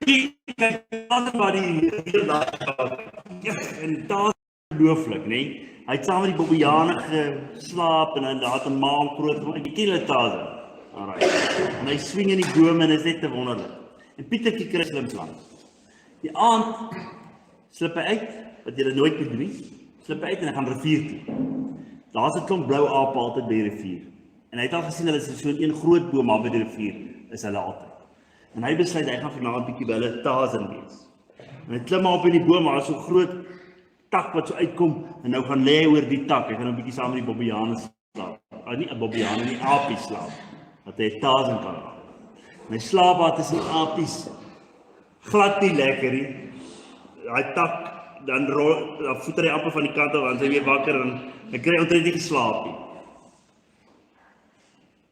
kyk, waar die en daar ongelooflik, nee. Hy het saam met die Bobbejane geslaap en hy laat 'n maan groot gemaak. Ek ken hulle Tarzan. En hy swing in die bome en is net te wonderlik. En Pietertjie kry slimslang. Die aand slip hy uit, wat jy nooit moet doen nie. Slip hy uit en hy gaan rivier toe. Daar's 'n klomp blou ape altyd by die rivier. En hy het al gesien hulle is so 'n groot boom maar by die rivier is hulle altyd. En hy besluit hy gaan vanaand bietjie by hulle Tarzan wees. En hy klim maar op in die boom, maar daar is so groot tak wat so uitkom en nou gaan lê oor die tak. Hy gaan 'n bietjie saam met die Bobbejane slaap. Nie 'n Bobbejane nie, apies slaap. Dat hy Tarzan kan raak. En hy slaap daar tussen die apies. Glad nie lekker nie. Hy tak, dan voeter hy amper van die kant af, dan sy weer wakker en hy kry omtrent nie geslaap nie.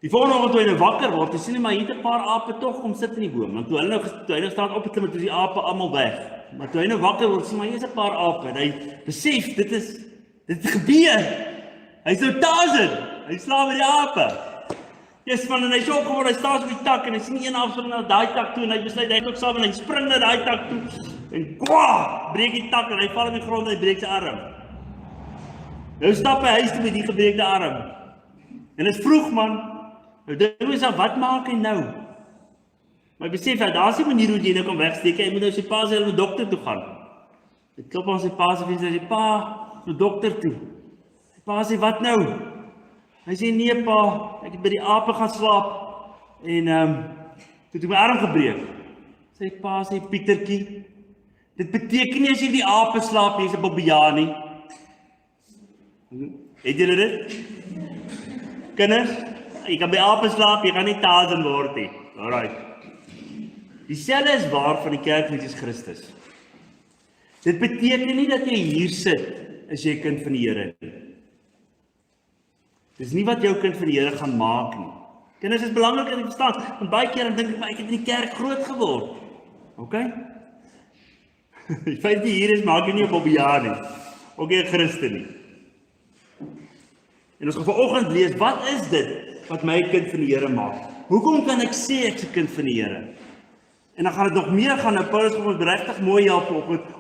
Die volgende oggend toe hy nou wakker word, hy sien hy maar hier 'n paar ape tog kom sit in die boom. Want toe hy nou staan opgeklim het, is die ape almal weg. Maar toe hy nou wakker word, sien maar hier is 'n paar ape en hy besef dit gebeur. Hy's nou Tarzan. Hy slaap met die ape. Yes man, en hy is opgeword, hy staan op die tak en hy sien een afspring na daai tak toe en hy besluit hy ook saam en hy spring na daai tak toe en kwaa, breek die tak en hy val op die grond en hy breek sy arm. Nou stap hy huis toe met die gebreekte arm. En dit is vroeg man. Nou dink hy self, wat maak hy nou? Maar hy besef dat daar's 'n manier hoe jy nou kan wegsteek. Hy moet nou sy pa sê hulle moet dokter toe gaan. Hy klop aan sy pa se venster en sê pa, moet dokter toe. Sy pa sê wat nou? Hy sê nee pa, ek het by die ape gaan slaap en toe het ek my arm gebreek. Sy pa sê Pietertjie, dit beteken nie as jy die ape slaap jy's 'n Bobbejaan nie. Het julle dit? Kinders, jy kan by ape slaap, jy gaan nie Tarzan word nie. Alright. Dieselfde is waar van die kerk van Jesus Christus. Dit beteken nie dat jy hier sit as jy 'n kind van die Here nie. Dis nie wat jou kind van die Here gaan maak nie. Kinders, is belangrik om te verstaan, want baie keer dan dink ek maar ek het in die kerk groot geword. Okay? Die feit dat jy hier is maak jy nie 'n Bobbejaan nie. Ook nie 'n Christen nie. En ons gaan vanoggend lees, wat is dit wat my kind van die Here maak? Hoekom kan ek sê ek's 'n kind van die Here? En dan gaan dit nog meer gaan, nou Paulus gaan ons regtig mooi help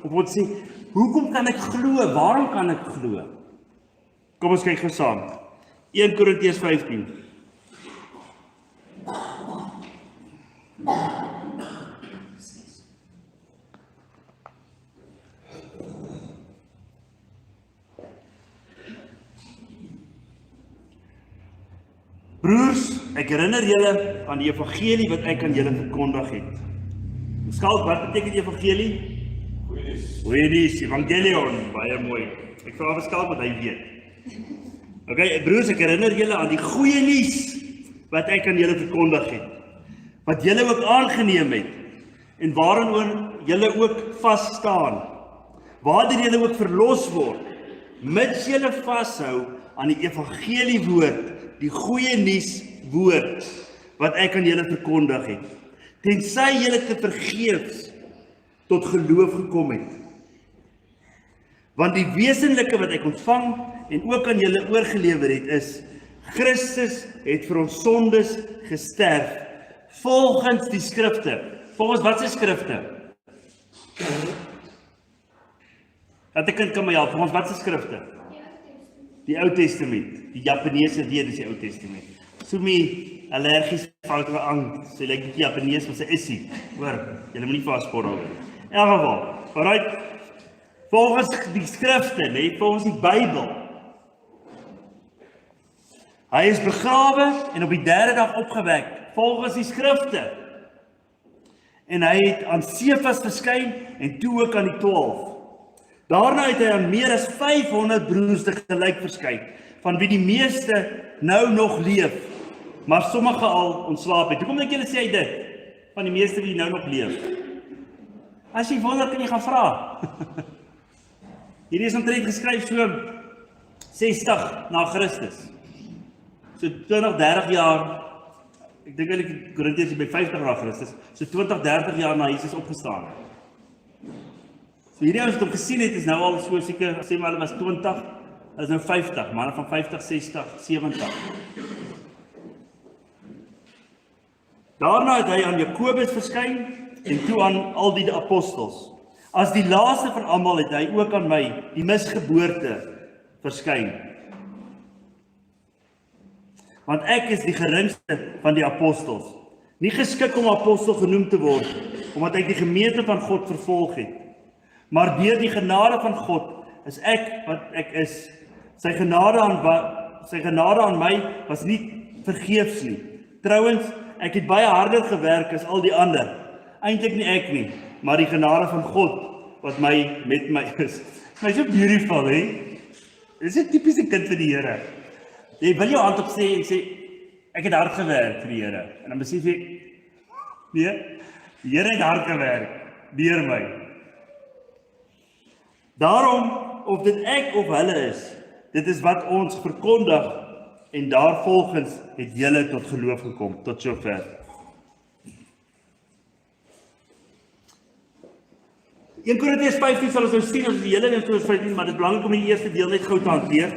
op ons sê, hoekom kan ek glo? Waarom kan ek glo? Kom ons kyk gou saam. 1 Korintiërs 15. Broers, ek herinner julle aan die evangelie wat ek aan julle verkondig het. Skalk, wat beteken die evangelie? Goeie nuus, evangelion, baie mooi. Ek vra vir Skalk wat hy weet. Okay, broers, ek herinner julle aan die goeie nuus wat ek aan julle verkondig het. Wat julle ook aangeneem het en waaroor julle ook vas staan. Waardeur julle ook verlos word, mits julle vashou aan die evangelie woord, die goeie nuus woord wat ek aan julle verkondig het. Tensy julle te vergeefs tot geloof gekom het. Want die wesenlike wat ek ontvang en ook aan julle oorgelewer het is, Christus het vir ons sondes gesterf, volgens die skrifte. Volgens wat se skrifte? Dat 'n kind kan my help, volgens wat se skrifte? Die Ou Testament. Die Japaneese weet dis die Ou Testament. So my allergies fout oor aan, so lyk die Japanees wat sy is nie. Hoor, julle moenie vasspot daaroor nie. In elk geval, alright. Volgens die skrifte, nee, volgens die Bybel. Hy is begrawe en op die 3de dag opgewek, volgens die skrifte. En hy het aan Sefas verskyn en toe ook aan die 12. Daarna het hy aan meer as 500 broers tegelyk verskyn, van wie die meeste nou nog leef, maar sommige al ontslaap het. Hoekom dink julle sê hy dit? Van die meeste wie nou nog leef. As jy wonder, kan jy gaan vra. Hierdie is omtrent geskryf so 60 na Christus. So 20, 30 jaar, ek dink eintlik Korintiërs is by 50 na Christus, so 20, 30 jaar na Jesus opgestaan. So hierdie ouens wat hom gesien het, is nou al so seker, sê maar hulle was 20, hulle is nou 50, manne van 50, 60, 70. Daarna het hy aan Jakobus verskyn en toe aan al die apostels. As die laaste van almal het hy ook aan my, die misgeboorte, verskyn. Want ek is die geringste van die apostels, nie geskik om apostel genoem te word, omdat ek die gemeente van God vervolg het. Maar deur die genade van God is ek wat ek is. Sy genade aan my was nie vergeefs nie. Trouwens, ek het baie harder gewerk as al die ander. Eintlik nie ek nie, maar die genade van God wat met my is. My so beautiful, hè? Dis 'n tipiese kind vir die Here. Jy wil jou hand opsê en sê, ek het hard gewerk vir die Here. En dan besef jy, nee, die Here het hard gewerk deur my. Daarom, of dit ek of hulle is, dit is wat ons verkondig en daarvolgens het julle tot geloof gekom, tot sover. 1 Korintiërs 15 sal ons nou sien, ons die hele 1 Korintiërs 15, maar dit is belangrik om die eerste deel net gou te hanteer.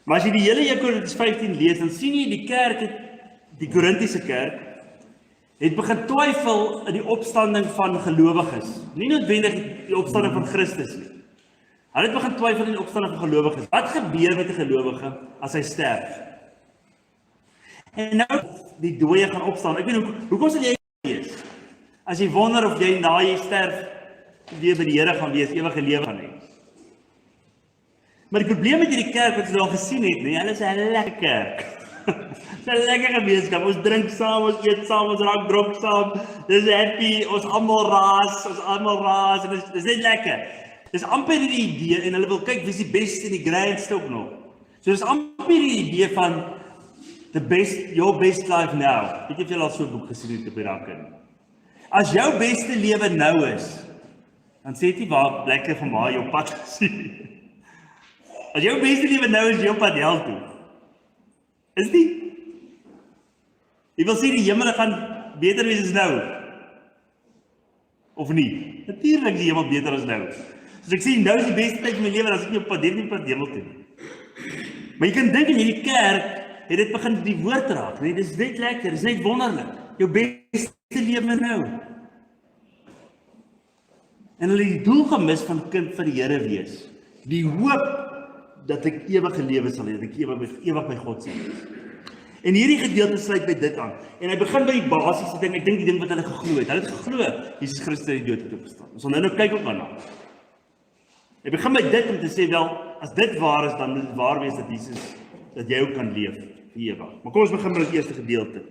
Maar as jy die hele 1 Korintiërs 15 lees, dan sien jy die kerk, die Korintiese kerk, het begin twyfel in die opstanding van gelowiges. Nie noodwendig die opstanding van Christus nie. Hulle het begin twyfel in die opstanding van gelowiges. Wat gebeur met 'n gelowige as hy sterf? En nou die dooie gaan opstaan. Ek weet hoekom sal jy wees? As jy wonder of jy na jy sterf weer by die Here gaan wees, ewige lewe gaan hê. Maar die probleem met hierdie kerk wat ons al gesien het, nee, hulle is 'n lekker kerk. Dis 'n lekker gemeenskap. Ons drink saam, ons eet saam, ons raak dronk saam. Dis happy, ons almal raas en dis net lekker. Dis amper die idee en hulle wil kyk wie is die beste en die grandste ook nog. So dis amper die idee van your best life now. Weet jy of jy al so 'n boek gesien het op die rakke nie? As jou beste lewe nou is, dan sê jy waar lekker van waar jou pad sien. As jou beste lewe nou is, jou pad hel toe. Is nie? Jy wil sê die hemel gaan beter wees as nou. Of nie? Natuurlik is die hemel beter as nou. So ek sê, nou is die beste tyd van my lewe, as ek nie op pad hemel toe nie. Maar jy kan dink in hierdie kerk, het dit begin die woord raak, nee, dis net lekker, dis net wonderlik. Jou beste lewe nou. En hulle het die doel gemis van kind van die Here wees. Die hoop dat ek ewige lewe sal hê, dat ek ewig by God sal wees. En hierdie gedeelte sluit by dit aan. En hy begin by die basiese ding, ek dink die ding wat hulle geglo het. Hulle het geglo, Jesus Christus het die dood het opgestaan. Ons sal nou kyk op daarna. Hy begin by dit om te sê, wel, as dit waar is, dan moet dit waar wees dat Jesus, dat jy ook kan leef, vir ewig. Maar kom ons begin met die eerste gedeelte.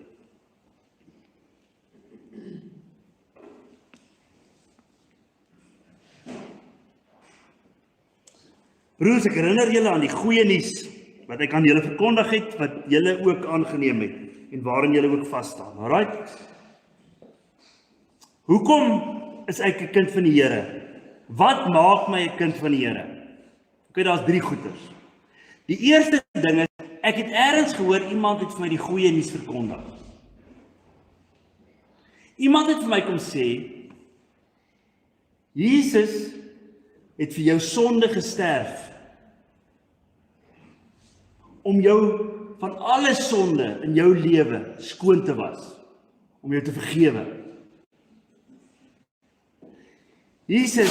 Broers, ek herinner julle aan die goeie nuus, wat ek aan julle verkondig het, wat julle ook aangeneem het, en waarin julle ook vasstaan. Alright? Hoekom is ek 'n kind van die Here? Wat maak my 'n kind van die Here? Okay, daar's 3 goeters. Die eerste ding is, ek het eers gehoor, iemand het vir my die goeie nuus verkondig. Iemand het vir my kom sê, Jesus het vir jou sonde gesterf, om jou van alle sonde in jou lewe skoon te was, om jou te vergewe. Jesus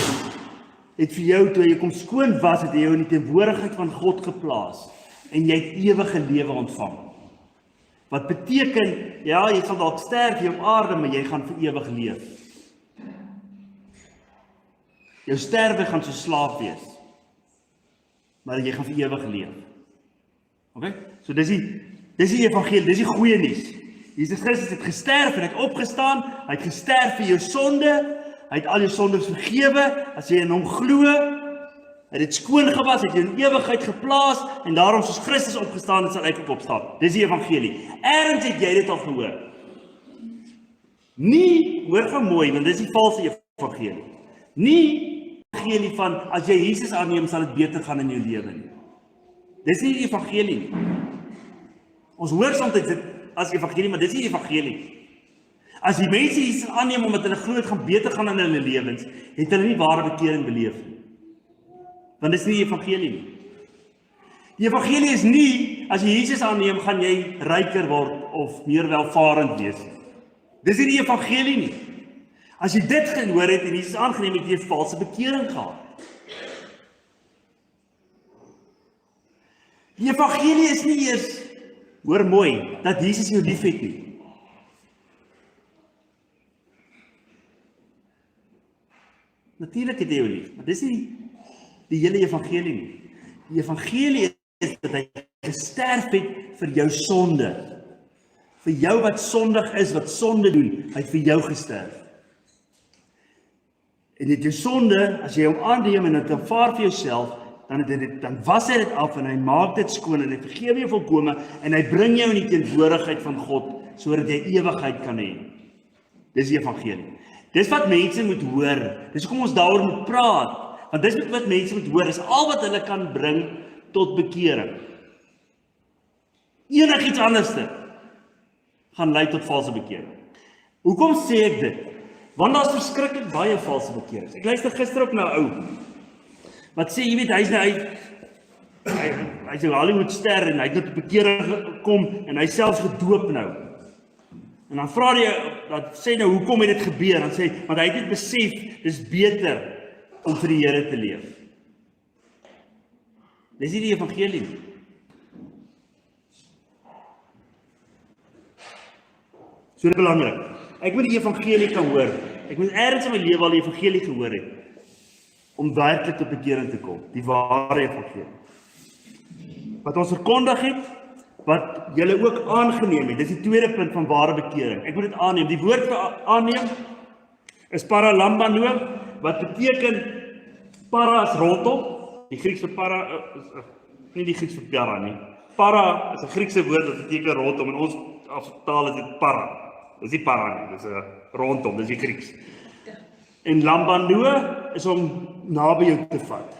het vir jou, toe jy kom skoon was, het hy jou in die teenwoordigheid van God geplaas, en jy het ewige lewe ontvang. Wat beteken, ja, jy sal dalk sterf hier op aarde, maar jy gaan vir ewig leef. Jou sterwe gaan so slaap wees, maar jy gaan vir ewig leef. Okay? So dis die evangelie, dis die goeie nuus. Jesus Christus het gesterf en het opgestaan, hy het gesterf vir jou sonde, hy het al jou sondes vergewe, as jy in hom glo, hy het dit skoon gewas, het jy in ewigheid geplaas, en daarom soos Christus opgestaan het, sal ek ook opstaan. Dis die evangelie. Ergens het jy dit al gehoor. Nie, hoor gou mooi, want dis die valse evangelie. Nie evangelie van, as jy Jesus aanneem, sal dit beter gaan in jou lewe nie. Dis nie die evangelie nie. Ons hoor soms dit as evangelie, maar dis nie die evangelie. As die mense Jesus aanneem omdat hulle glo dit gaan beter gaan in hulle lewens, het hulle nie ware bekering beleef nie. Want dis nie die evangelie nie. Die evangelie is nie, as jy Jesus aanneem, gaan jy ryker word of meer welvarend wees. Dis nie die evangelie nie. As jy dit gehoor het en Jesus aangeneem het, jy 'n valse bekering gehad. Die evangelie is nie eers, hoor mooi, dat Jesus jou liefhet nie. Natuurlik het hy jou lief, maar dis nie die hele evangelie nie. Die evangelie is dat hy gesterf het vir jou sonde. Vir jou wat sondig is, wat sonde doen, hy het vir jou gesterf. En dit jou sonde, as jy hom aanneem en dit aanvaar vir jouself, dan was hy dit af en hy maak dit skoon en hy vergewe jou volkome en hy bring jou in die teenwoordigheid van God, sodat jy ewigheid kan hê. Dis die evangelie. Dis wat mense moet hoor. Dis hoekom ons daaroor moet praat. Want dis wat mense moet hoor, is al wat hulle kan bring tot bekering. Enigiets anderste gaan lei tot valse bekering. Hoekom sê ek dit? Want daar's verskriklik baie valse bekerings. Ek luister gister op na 'n ou wat sê, jy weet, hy's 'n Hollywood-ster en hy het tot bekering gekom en hy selfs gedoop nou. En dan vra jy, dat sê nou, hoekom het dit gebeur? Dan sê hy, want hy het dit besef, dis beter om vir die Here te leef. Dis nie die evangelie nie. So dit is belangrik. Ek moet die evangelie kan hoor. Ek moet ergens in my lewe al die evangelie gehoor het, om werklik tot bekering te kom. Die ware evangelie. Wat ons verkondig het, wat julle ook aangeneem het. Dis die tweede punt van ware bekering. Ek moet dit aanneem. Die woord vir aanneem is paralambano, wat beteken para is rondom. Die Grieks vir para nie die Grieks vir para nie. Para is 'n Griekse woord wat beteken rondom. In ons taal is dit para. Dis nie para nie, dis 'n rondom, dis die Grieks. En lambano is om naby jou te vat.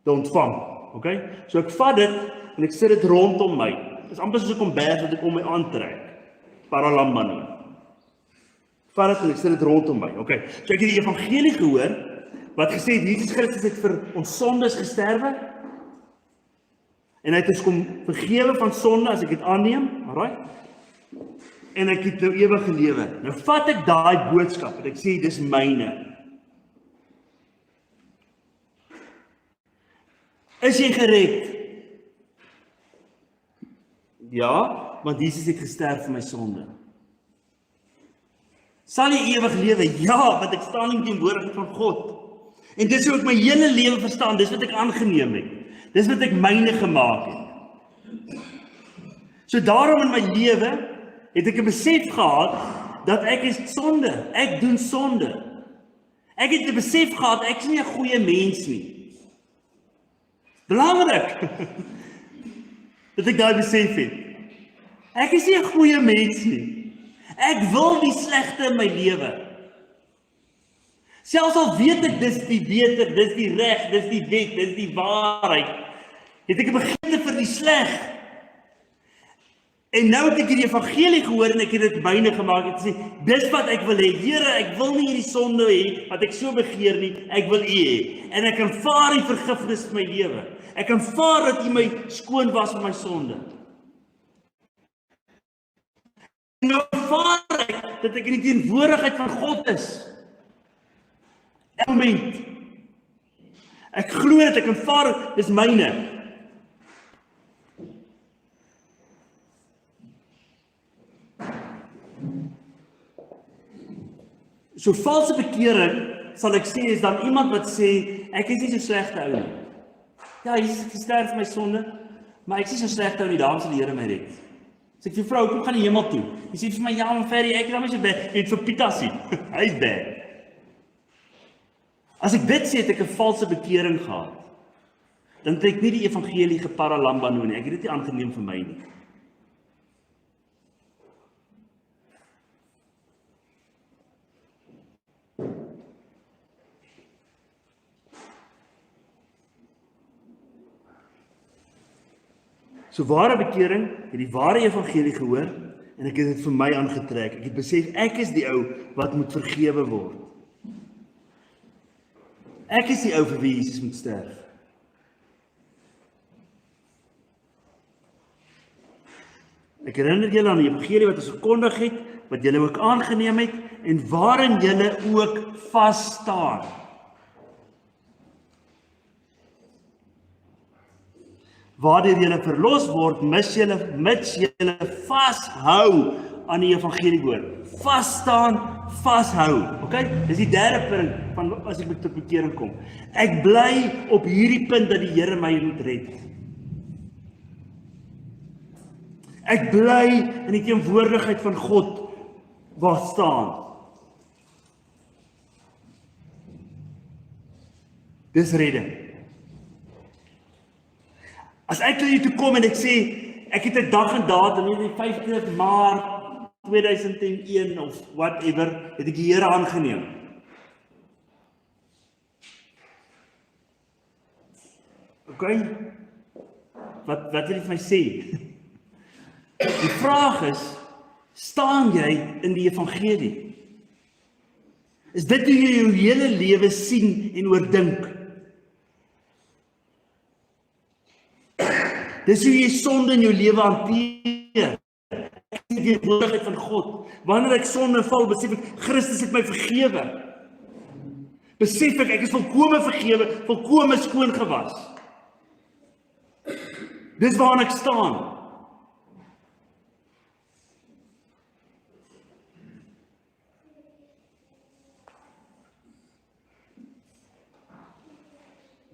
Te ontvang, okay? So ek vat dit en ek sit dit rondom my. Dis amper soos 'n kombers wat ek om my aantrek. Paralambano. Ek vat dit en ek sit dit rondom my, okay? So ek het die evangelie gehoor wat gesê het Jesus Christus het vir ons sondes gesterwe en hy het ons kom vergewe van sonde as ek dit aanneem, alright? En ek het nou ewige lewe. Nou vat ek daai boodskap en ek sê dis myne. Is jy gered? Ja, want Jesus het gesterf vir my sonde. Sal jy ewig lewe? Ja, want ek staan in die teenwoordigheid van God. En dis hoe ek my hele lewe verstaan, dis wat ek aangeneem het. Dis wat ek myne gemaak het. So daarom in my lewe het ek 'n besef gehad dat ek is sonde. Ek doen sonde. Ek het 'n besef gehad ek is nie 'n goeie mens nie. Belangrik dat ek daai besef het. Ek is nie 'n goeie mens nie. Ek wil die slegte in my lewe. Selfs al weet ek dis die beter, dis die reg, dis die wet, dis die waarheid, het ek 'n begeerte vir die sleg. En nou het ek die evangelie gehoor en ek het dit myne gemaak en sê, dis wat ek wil hê. Here, ek wil nie hierdie sonde hê wat ek so begeer nie, ek wil U hê. En ek aanvaar U vergifnis vir my lewe. Ek aanvaar dat U my skoon was van my sonde. En nou aanvaar ek dat ek in die teenwoordigheid van God is. Elke moment. Ek glo dat ek aanvaar, dis myne. So valse bekering, sal ek sê, is dan iemand wat sê, ek is nie so slegte ou nie. Ja, Jesus het gesterf vir my sonde, maar ek is nie so slegte ou nie, daarom sal die Here my red. Sê ek vir vrou, kom gaan die hemel toe. Jy sê vir my, ja, maar Ferry, ek is dan so bad. Jy het vir Pieter sien. Hy is bad. As ek dit sê, het ek 'n valse bekering gehad. Dan het ek nie die evangelie geparalambano nie. Ek het dit nie aangeneem vir my nie. So ware bekering, het die ware evangelie gehoor en ek het dit vir my aangetrek. Ek het besef ek is die ou wat moet vergewe word. Ek is die ou vir wie Jesus moet sterf. Ek herinner julle aan die evangelie wat ons verkondig het, wat julle ook aangeneem het, en waarin julle ook vas staan. Waardeur julle verlos word, mits julle vashou aan die evangelie woord. Vas staan, vashou. Okay? Dis die derde punt van as ek tot bekering kom. Ek bly op hierdie punt dat die Here my moet red. Ek bly in die teenwoordigheid van God waar staan. Dis redding. As ek tot hier toe kom en ek sê, ek het 'n dag en datum, die 5de Maart 2001 of whatever, het ek die Here aangeneem. Okay? Wat wil jy vir my sê? Die vraag is, staan jy in die evangelie? Is dit hoe jy jou hele lewe sien en oordink? Dis hoe jy sonde in jou lewe hanteer. Ek sien die teenwoordigheid van God. Wanneer ek sonde val, besef ek, Christus het my vergewe. Besef ek is volkome vergewe, volkome skoon gewas. Dis waaraan ek staan.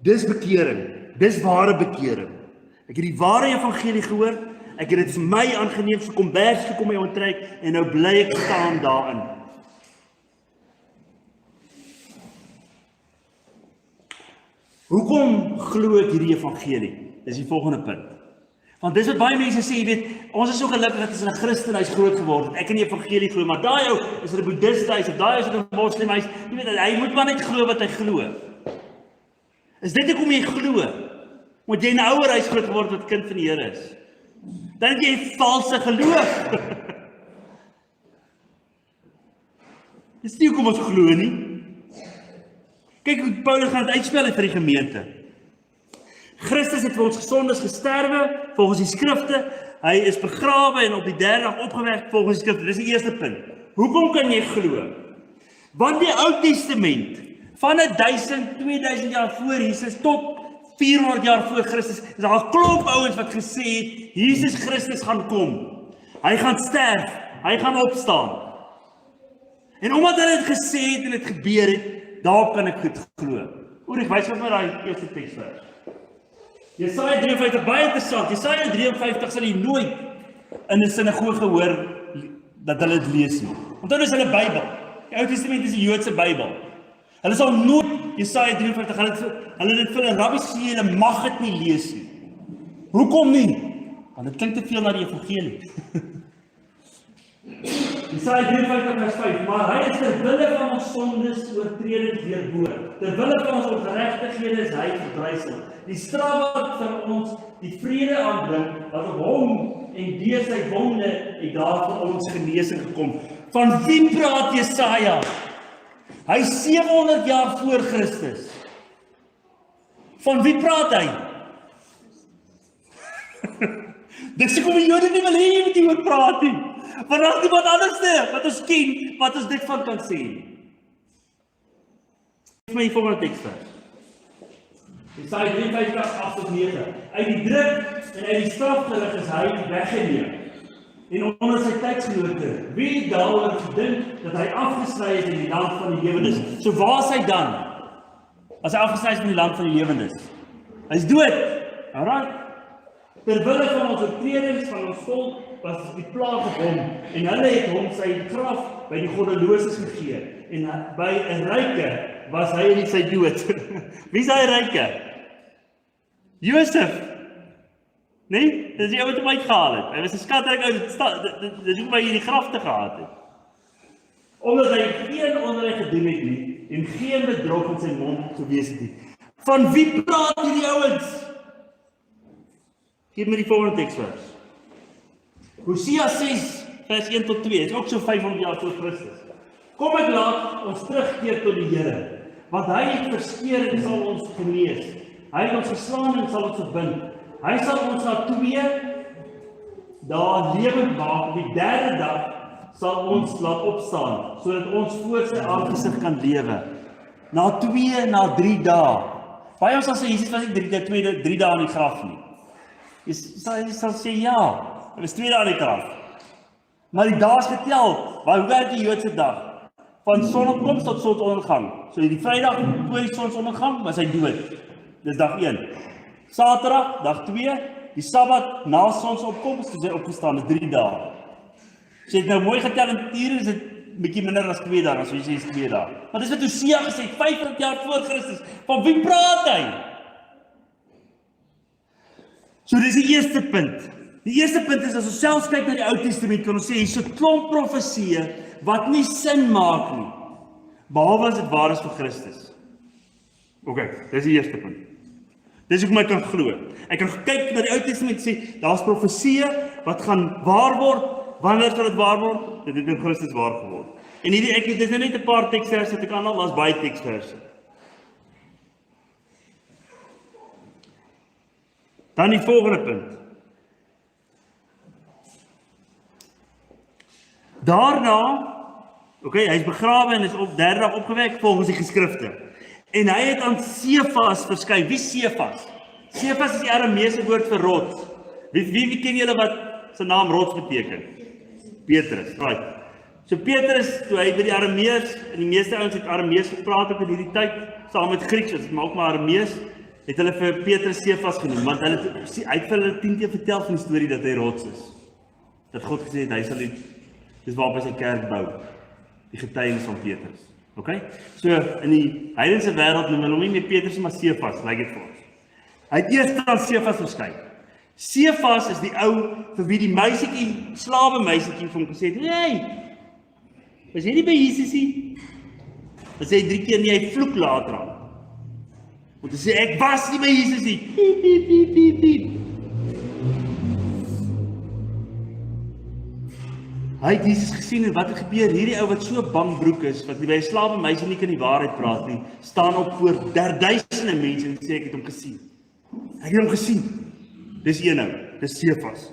Dis bekering, dis ware bekering. Ek het die ware evangelie gehoor, ek het dit vir my aangeneem, so kom vers, so kom my onttrek, en nou bly ek staan daarin. Hoekom glo ek hierdie evangelie? Dis die volgende punt. Want dis wat baie mense sê, jy weet, ons is so gelukkig dat ons in 'n Christenhuis groot geword het. Ek in die evangelie glo, maar daai ou is 'n boeddhisthuis, of daai is 'n moslimhuis, jy weet, hy moet maar net glo wat hy glo. Is dit hoekom jy glo? Moet jy in 'n ouer huis groot geword wat kind van die Here is? Dan het jy valse geloof. Dis nie hoekom ons glo nie. Kyk hoe Paulus gaan dit uitspel vir die gemeente. Christus het vir ons gesondes gesterwe, volgens die skrifte. Hy is begrawe en op die 3de dag opgewek, volgens die skrifte. Dis die eerste punt. Hoekom kan jy glo? Want die Ou Testament, van 1000, 2000 jaar voor Jesus tot 400 jaar voor Christus, is daar 'n klomp ouens wat gesê het, Jesus Christus gaan kom. Hy gaan sterf, hy gaan opstaan. En omdat hy dit gesê het en dit gebeur het, daar kan ek goed glo. Ek wys vir my daai eerste teksvers. Jesaja 53, baie interessant. Jesaja 53 sal jy nooit in 'n sinagoge hoor dat hulle dit lees nie. Want dit is hulle Bybel. Die Ou Testament is die Joodse Bybel. Hulle sal nooit Jesaja 53, hulle dit vir 'n rabbi sê, hulle mag dit nie lees nie. Hoekom nie? Want dit klink te veel na die evangelie. Jesaja 53 vers 5, maar hy is ter wille van ons sondes oortredings deurboor. Ter wille van ons ongeregtighede is hy verbrysel. Die straf wat vir ons die vrede aanbring, wat op hom en deur sy wonde het daar vir ons genesing gekom. Van wie praat Jesaja? Hy is 700 jaar voor Christus. Van wie praat hy? Dis hoekom die Jode nie wil hê jy moet hieroor praat nie. Want daar is niemand anders wat ons ken, wat ons dit van kan sê. Geef my die volgende teksvers. Jesaja 53, 8-9. Uit die druk en uit die strafgerig is hy weggeneem. En onder sy tydsgenote, wie daaroor gedink dat hy afgesny is in die land van die lewendes? So waar is hy dan? As hy afgesny is in die land van die lewendes. Hy is dood. Alright. Ter wille van ons oortredings van ons volk was die plaag op hom, en hulle het hom sy graf by die goddeloses gegee, en by 'n ryke was hy in sy dood. Wie is hy ryke? Josef. Nee, dis die ou wat hom uitgehaal het. Hy was 'n skatryk ou, dis hoekom hy hierdie grafte gehad het. Omdat hy geen onreg gedoen het nie, en geen bedrog in sy mond gewees het nie. Van wie praat hierdie ouens? Geef my die volgende teksvers. Hosea 6, vers 1-2, is ook so 500 jaar voor Christus. Kom ek laat ons terugkeer tot die Here, want hy het verskeur en sal ons genees. Hy het ons geslaan en sal ons verbind. Hy sal ons na 2 dae lewend maak op die 3de dag, sal ons laat opstaan, sodat ons voor sy aangesig kan lewe. Na 2, na 3 dae. Baie ons sal sê, Jesus was nie 3 dae in die graf nie. Jy sal sê, ja, hy was 2 dae in die graf. Maar die dae is getel, hoe werk die Joodse dag? Van sonopkoms tot sonsondergang. So die Vrydag voor die sonsondergang was hy dood. Dis dag 1. Saterdag, dag 2, die Sabbat na sonsopkoms, toe hy opgestaan, is 3 dae. So jy het nou mooi getel in ure, is dit bietjie minder as 2 dae, as jy sê is 2 dae. Maar dis wat Hosea gesê, 500 jaar voor Christus, van wie praat hy? So dis die eerste punt. Die eerste punt is, as ons selfs kyk na die Ou Testament, kan ons sê, hier is so 'n klomp profesieë, wat nie sin maak nie, behalwe as dit waar is vir Christus. Ok, dis die eerste punt. Dis hoekom ek kan glo. Ek kan kyk na die Ou Testament en sê, daar's profesieë wat gaan waar word. Wanneer sal dit waar word? Dit het in Christus waar geword. En hierdie, dis nou net 'n paar teksverse wat ek aanhaal, daar's baie teksverse. Dan die volgende punt. Daarna, hy is begrawe en is op 3de dag opgewek volgens die geskrifte. En hy het aan Sefas verskyn. Wie is Sefas? Sefas is die Arameese woord vir rots. Wie ken julle wat sy naam rots beteken? Petrus, right. So Petrus, toe hy by die Arameërs, en die meeste ouens het Aramees gepraat op in hierdie tyd, saam met Grieks, maar ook maar Aramees, het hulle vir Petrus Sefas genoem, want hy het vir hulle 10 keer vertel van die storie dat hy rots is. Dat God gesê het, hy sal dis waarop hy sy kerk bou, die getuienis van Petrus. Okay? So in die heidense wêreld noem hulle hom nie meer Petrus, maar Sefas, lyk dit vir ons. Hy het eers aan Sefas verskyn. Sefas is die ou vir wie die meisietjie, slawe meisietjie vir hom gesê het, hey, was jy nie by Jesus nie? Dan sê hy 3 keer nie, hy vloek later aan. Want hy sê, ek was nie by Jesus nie. Piep, piep, piep, piep, piep. Hy het Jesus gesien en wat het gebeur? Hierdie ou wat so bangbroek is, wat by 'n slawe meisie nie kan die waarheid praat nie, staan op voor duisende mense en sê ek het hom gesien. Ek het hom gesien. Dis een nou, dis Sefas.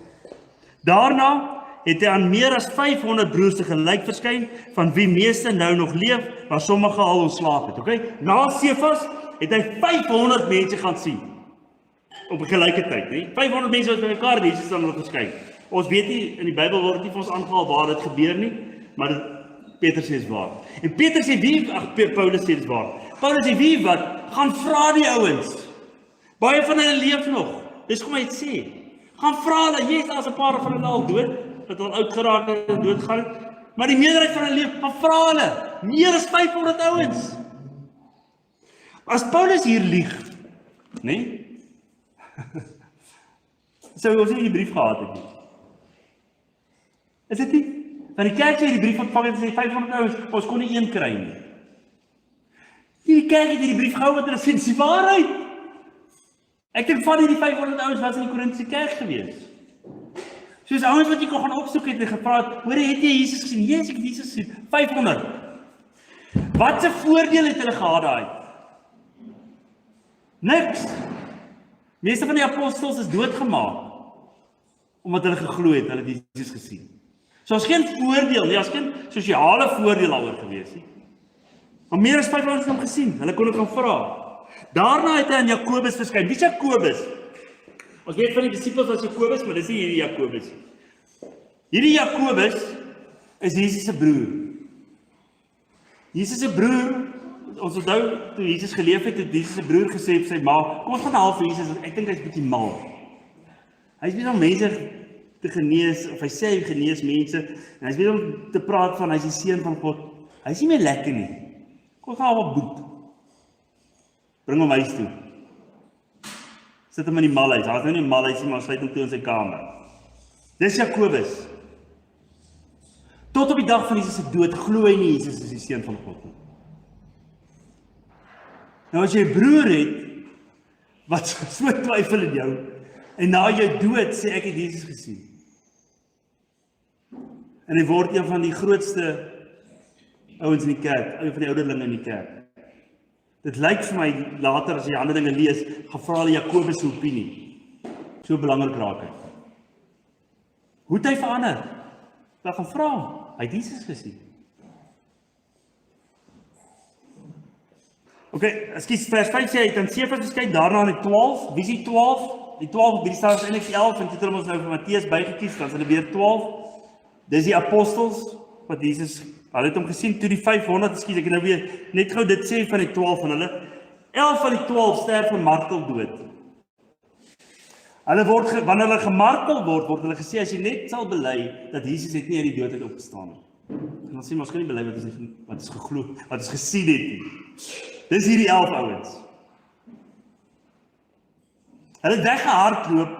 Daarna het hy aan meer as 500 broers tegelyk verskyn, van wie meeste nou nog leef, maar sommige al ontslaap het. Okay? Na Sefas het hy 500 mense gaan sien. Op 'n gelyke tyd, nee? 500 mense wat by mekaar Jesus dan nog verskyn. Ons weet nie, in die Bybel word nie vir ons aangehaal waar dit gebeur nie, maar Petrus sê is waar. En Petrus sê Paulus sê is waar. Paulus sê wie wat, gaan vra die ouens. Baie van hulle leef nog. Dis kom hy het sê. Gaan vra hulle, jy is as 'n paar van hulle al dood, wat al oud geraak het en doodgaan, maar die meerderheid van hulle leef, gaan vra hulle. Meer as 500 ouens. As Paulus hier lieg, nee? Sou ons nie die brief gehad het nie. Is dit nie? Want die kerk sê die brief ontvang het sê 500 ouens, ons kon nie een kry nie. Die kerk het die brief gehou wat hulle sê dis die waarheid. Ek dink van hierdie 500 ouens was in die Korintiese kerk gewees. Soos ouens wat jy kon gaan opsoek het en gevra het, hoor het jy Jesus gesien? Jesus, ek het Jesus gesien. 500. Wat 'n voordeel het hulle gehad daai? Niks. Meeste van die apostels is doodgemaak omdat hulle geglo het, hulle het Jesus gesien. So as geen voordeel nie, as geen sosiale voordeel daaroor gewees nie. Maar meer as 500 het hom gesien, hulle kon dit gaan vra. Daarna het hy aan Jakobus verskyn. Wie is Jakobus? Ons weet van die disippels was Jakobus, maar dis nie hierdie Jakobus. Hierdie Jakobus is Jesus se broer. Jesus se broer, ons onthou toe Jesus geleef het Jesus se broer gesê vir sy ma, kom ons gaan haal vir Jesus, ek dink hy's bietjie mal. Hy's besig om mense te genees, of hy sê hy genees mense, en hy's besig om te praat van hy's die seun van God. Hy's nie meer lekker nie. Kom ons gaan hom op boet. Bring hom huis toe. Sit hom in die malhuis. Daar's nou nie 'n malhuis nie, maar sluit hom toe in sy kamer. Dis Jakobus. Tot op die dag van Jesus se dood glo hy nie Jesus is die seun van God nie. Nou as jy 'n broer het wat so twyfel in jou en na jou dood sê ek het Jesus gesien. En hy word een van die grootste ouens in die kerk, een van die ouderlinge in die kerk. Dit lyk vir my later as jy Handelinge lees, gevra hulle Jakobus se opinie. So belangrik raak hy. Hoe het hy verander? Hulle gaan vra hom. Hy het Jesus gesien. Ekskuus, vers 5 sê hy het aan Cephas verskyn, daarna aan die 12. Wie is die 12? Die 12, die staan eintlik 11 en dit het ons nou vir Matteus bygekies, dan is hulle weer 12. Dis die apostels wat Jesus, hulle het hom gesien toe die 500, ekskuus, ek nou weer net gou dit sê van die 12 van hulle. 11 van die 12 sterf van marteldood. Hulle word, wanneer hulle gemartel word hulle gesê, as jy net sal bely, dat Jesus het nie uit die dood uit opgestaan het. En dan sê ons kan nie bely wat is geglo, wat is gesien het nie. Dis hierdie 11 ouens. Hulle het weggehardloop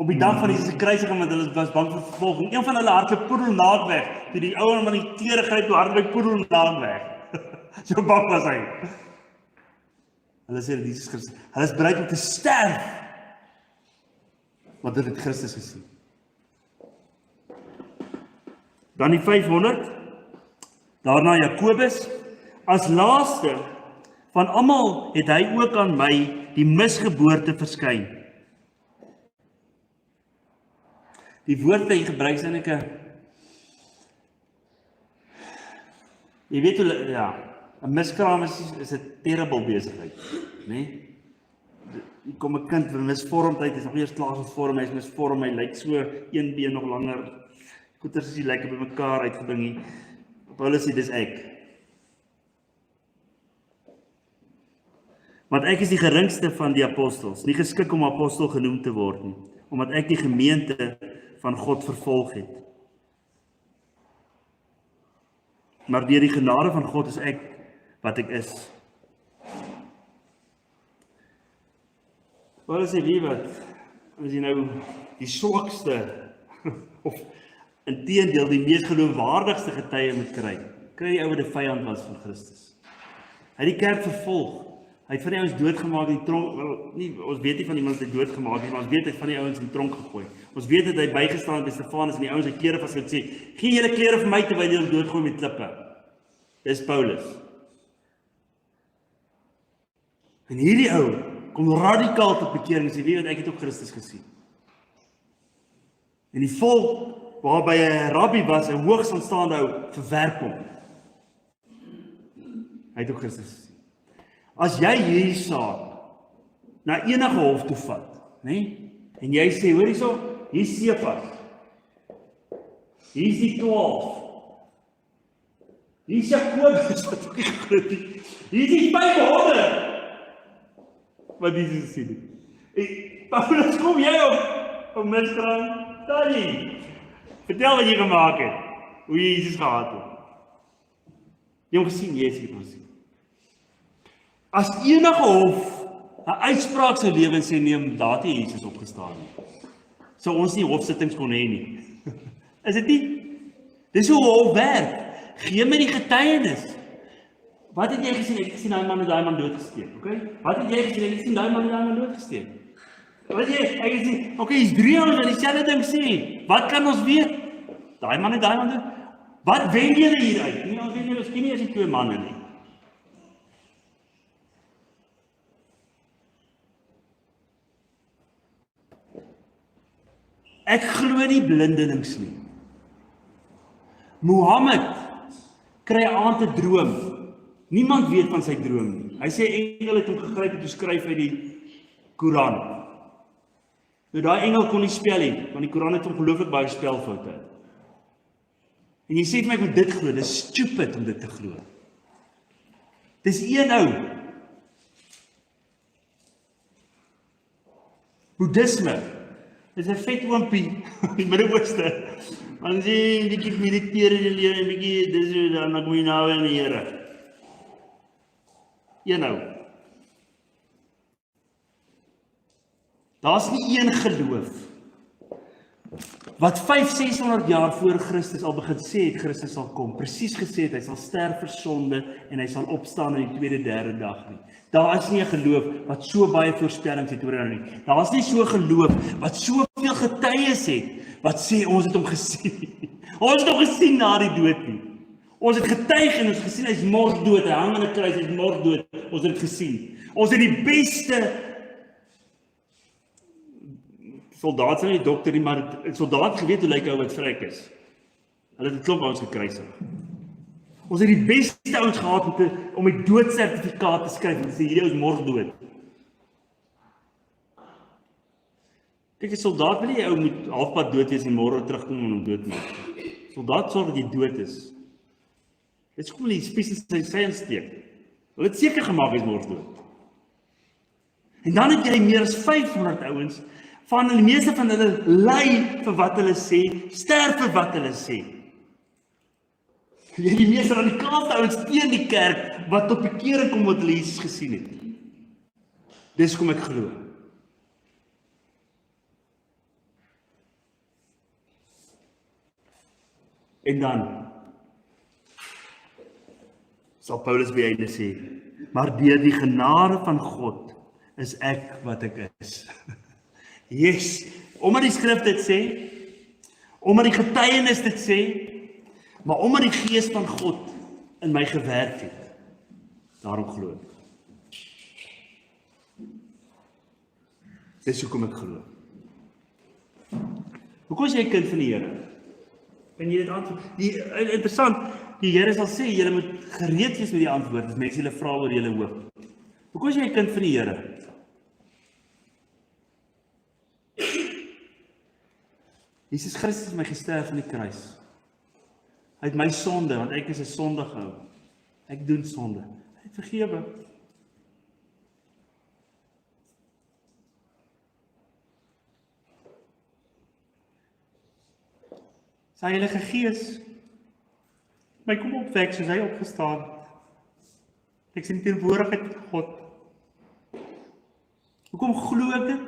op die dag van Jesus se kruisiging, want hulle was bang vir vervolging. Een van hulle hardloop poedelnaak weg, toe die ouer man die klere gryp, toe hardloop hy poedelnaak weg. So bang was hy. Hulle sê dat Jesus Christus, hulle is bereid om te sterf, want hulle het Christus gesien. Dan die 500, daarna Jakobus, as laaste van almal het hy ook aan my die misgeboorte verskyn. Die woord wat hy gebruik is eintlik 'n miskraam is 'n terrible besigheid, né? Hier kom 'n kind van misvormdheid, is nog eers klaar gevorm, hy is misvorm, hy lyk so een been nog langer. Goeters is nie lekker by mekaar uitgebring nie. Paulus sê dis ek. Want ek is die geringste van die apostels, nie geskik om apostel genoem te word nie, omdat ek die gemeente van God vervolg het. Maar deur die genade van God is ek wat ek is. Paulus sê liewat, as jy nou die swakste of inteendeel die mees geloofwaardigste getuie moet kry die ou wat 'n vyand was van Christus. Hy het die kerk vervolg. Hy het van die ouens doodgemaak in die tronk, ons weet nie van iemand wat hy doodgemaak het, maar ons weet hy het van die ouens in die tronk gegooi. Ons weet dat hy bygestaan het by Stefanus en die ouens sy klere vasgehou en sê, gee julle klere vir my terwyl julle hom doodgooi met klippe. Dis Paulus. En hierdie ou kom radikaal tot bekering en sê, weet wat, ek het op Christus gesien. En die volk, waarby hy 'n rabbi was, 'n hoogs aanstaande ou, verwerp hom. Hy het op Christus gesien. As jy hierdie saak na enige hof toe vat, né? En jy sê, hoor hierso, hier is Cephas. Hier is die 12. Hier is Jakobus wat ook nie geglo het nie. Hier is die 500 wat Jesus gesien het. En Paulus, kom jy op miskraam? Danny, vertel wat jy gemaak het, hoe jy Jesus gehad het. Jy hom gesien, jy het hom gesien. As enige hof 'n uitspraak sou lewe en sê neem, daar het Jesus opgestaan nie, sou ons nie hofsittings kon hê nie. Is dit nie? Dis hoe hof werk. Gee my die getuienis. Wat het jy gesien? Ek het gesien daai man het daai man doodgesteek, okay? Wat het jy gesien? Ek het gesien daai man het daai man doodgesteek. Wat jy, ek het gesien, okay, hier's 3 ouens wat dieselfde ding sê. Wat kan ons weet? Daai man het daai man dood. Wat wen julle hieruit? Nee, ons weet nie, miskien nie as die 2 manne nie. Ek glo nie blindelings nie. Mohammed kry 'n aand 'n droom. Niemand weet van sy droom nie. Hy sê engel het hom gegryp en toe skryf hy die Koran. Nou daai engel kon nie spel nie, want die Koran het ongelooflik baie spelfoute. En jy sê vir my ek moet dit glo, dis stupid om dit te glo. Dis een ou. Boeddhisme. Dis 'n vet oompie in die Midde-Ooste. Man sê, 'n bietjie mediteer in die lewe, 'n bietjie, dis dan kom jy nou in die Here. Een ou. Daar's nie een geloof wat 500-600 jaar voor Christus al begin sê het Christus sal kom. Presies gesê het hy sal sterf vir sonde en hy sal opstaan in die tweede, derde dag nie. Daar is nie 'n geloof wat so baie voorspellings het oor hom nie. Daar is nie so 'n geloof wat soveel getuies het wat sê ons het hom gesien. Ons het hom gesien na die dood nie. Ons het getuig en ons gesien hy's mors dood, hy hang aan 'n kruis, hy's mors dood. Ons het dit gesien. Ons het die beste soldaat, sy nie dokter nie, maar 'n soldaat geweet hoe lyk hy wat vrek is. Hulle het 'n klomp ouens gekruisig. Ons het die beste ouens gehad om die doodsertifikaat te skryf, en sê hierdie ou is môre dood. Kyk, 'n soldaat wil nie jy ou moet halfpad dood wees en môre terugkom en hom doodmaak. Soldaat sorg dat jy dood is. Dit is kom hulle die spies in sy insteek. Hulle het seker gemaak hy is môre dood. En dan het jy meer as 500 ouens, van die meeste van hulle ly vir wat hulle sê, sterf vir wat hulle sê. Jy het die meeste radikaalste ouens teen die kerk, wat tot bekering kom wat hulle Jesus gesien het. Dis kom ek glo. En dan sal Paulus by einde sê, maar deur die genade van God is ek wat ek is. Yes, omdat die skrif dit sê, omdat die getuienis dit sê, maar omdat die gees van God in my gewerk het. Daarom glo ek. Dis hoekom ek glo. Hoekom is jy 'n kind van die Here? En jy dit antwoord. Interessant, die Here sal sê, julle moet gereed wees met die antwoord, as mense julle vra oor julle hoop. Hoekom is jy 'n kind van die Here? Jesus Christus het my gesterf aan die kruis. Hy het my sonde, want ek is 'n sondige ou. Ek doen sonde. Hy het vergewe. Sy Heilige Gees my kom opwek soos hy opgestaan het. Ek sien die teenwoordigheid van God. Hoekom glo ek dit?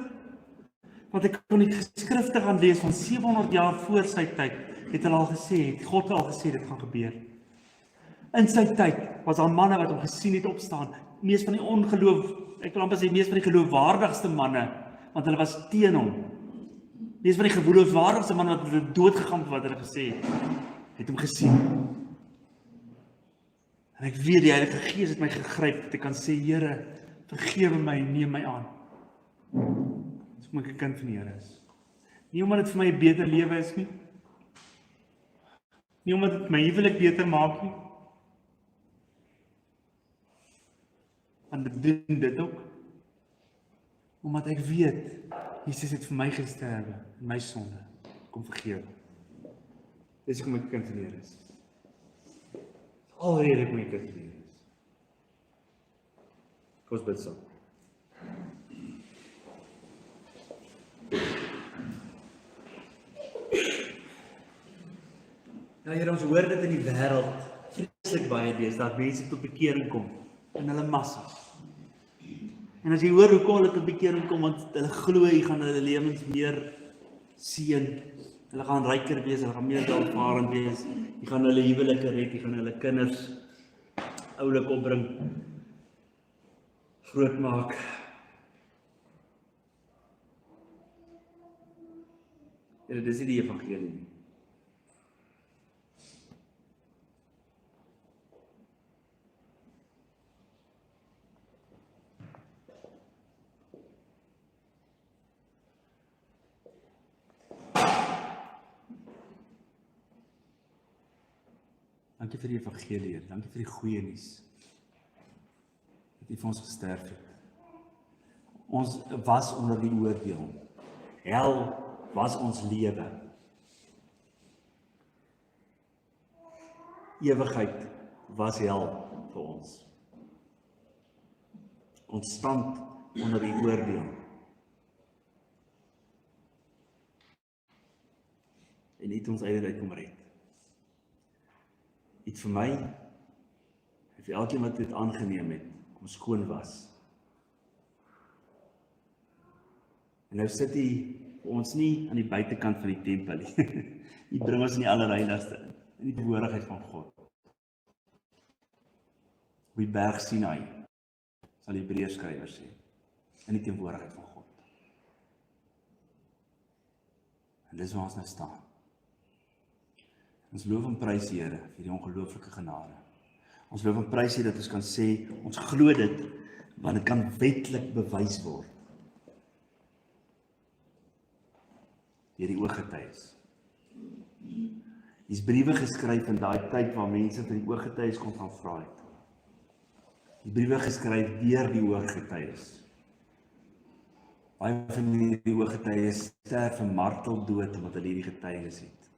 Want ek kon die geskrifte gaan lees van 700 jaar voor sy tyd, het hulle al gesê, het God al gesê dit gaan gebeur. In sy tyd was daar manne wat hom gesien het opstaan, mees van die ongeloof, ek wil amper sê mees van die geloofwaardigste manne, want hulle was teen hom. Mees van die geloofwaardigste manne wat hulle doodgegaan vir wat hulle gesê het hom gesien. En ek weet die Heilige Gees het my gegryp, dat ek kan sê, Here, vergewe my en neem my aan. Dis omdat ek 'n kind van die Here is. Nie omdat dit vir my 'n beter lewe is nie. Nie omdat dit my huwelik beter maak nie. Want ek doen dit ook. Omdat ek weet, Jesus het vir my gesterwe, en my sonde, kom vergewe. Dis hoekom ek 'n kind van die Here is. Alrede ek my kind van die Here is. Kom ons bid saam. Ja, Here, ons hoor dit in die wêreld vreeslik baie dees, dat mense tot bekering kom, in hulle massas. En as jy hoor hoe kom hulle tot bekering kom, want hulle glo, jy gaan hulle lewens meer seën, hulle gaan ryker wees, hulle gaan meer welvarend wees, jy gaan hulle huwelike red, jy gaan hulle kinders oulik opbring, grootmaak. Here, dis nie die evangelie nie. Dankie vir die evangelie, dankie vir die goeie nuus, dat U vir ons gesterf het. Ons was onder die oordeel. Hel was ons lewe. Ewigheid was hel vir ons. Konstant onder die oordeel. En U het ons uit kom red. U het vir my, en vir elkeen wat dit aangeneem het, kom skoon was. En nou sit U vir ons nie aan die buitekant van die tempel nie. U bring ons in die allerheiligste in die teenwoordigheid van God. Op die berg Sinai, sal die Hebreërskrywer sê, in die teenwoordigheid van God. En dis waar ons nou staan. Ons loof en prys die Here vir die ongelooflike genade. Ons loof en prys dat ons kan sê, ons glo dit, want dit kan wetlik bewys word. Deur die ooggetuies. Hier's briewe geskryf in daai tyd waar mense vir die ooggetuies kon gaan vra het. Die briewe geskryf deur die ooggetuies. Baie van die ooggetuies sterf 'n marteldood omdat hulle hierdie getuienis het.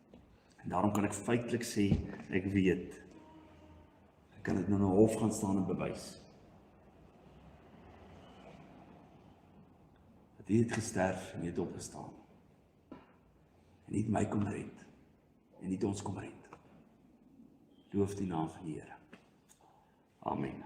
En daarom kan ek feitelik sê, ek weet. Ek kan dit nou in 'n hof gaan staan en bewys. Dat hy het gesterf en hy het opgestaan. En nie my kom red. En nie ons kom red. Loof die naam van die Here. Amen.